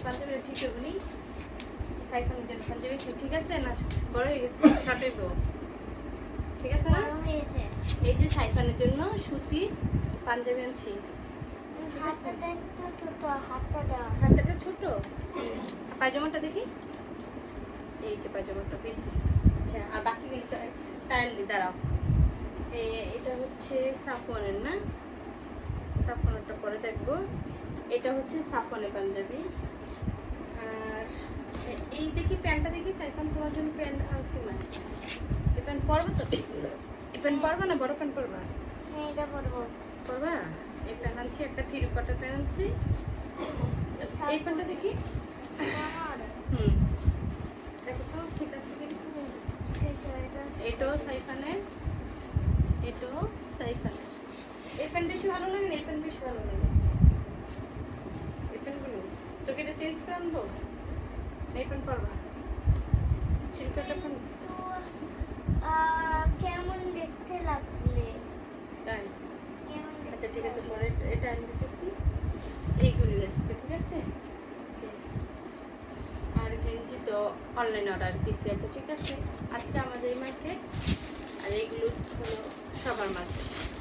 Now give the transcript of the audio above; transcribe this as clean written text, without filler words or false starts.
পাঞ্জাবিটা ঠিক হবে নি সাইফানের জন্য পাঞ্জাবি ঠিক আছে না বড় হয়ে গেছে শর্ট হইব ঠিক আছে না এই যে সাইফানের জন্য সুতি পাঞ্জাবি আনছি হাতটা ছোট পায়জামাটা দেখি এই যে পায়জামাটা বেশি আচ্ছা আর বাকিগুলো টাইল দি দাঁড়াও এটা হচ্ছে সাফওয়ানের না সাফওয়ানেরটা পরে দেখবো এটা হচ্ছে সাফওয়ানের পাঞ্জাবি আর এই দেখি প্যান্টটা দেখি সাইফান তোমার জন্য প্যান্ট আনছি না এই প্যান্ট পরবো তো এই প্যান্ট পরবা না বড় প্যান্ট পরবা হ্যাঁ এটা পরবো পরবা এই প্যান্ট আনছি একটা থ্রি কোয়ার্টার প্যান্ট আনছি এই প্যান্টটা দেখি দেখো তো ঠিক আছে এটাও সাইফানের এটাও সাইফানের এই প্যান্ট বেশি ভালো লাগে না এই প্যান্ট বেশি ভালো লাগে এই প্যান্টগুলো তোকে এটা চেঞ্জ করে আনবো এই প্যান্ট পরবা থ্রি কোয়ার্টার প্যান্ট কেমন দেখতে লাগলে তাই কেমন আচ্ছা ঠিক আছে পরে এটা আনি দিতেছি এইগুলি আসবে ঠিক আছে আর গেঞ্জি তো অনলাইন অর্ডার দিচ্ছি আচ্ছা ঠিক আছে আজকে আমাদের মার্কেট আর এইগুলো হলো সবার মার্কেট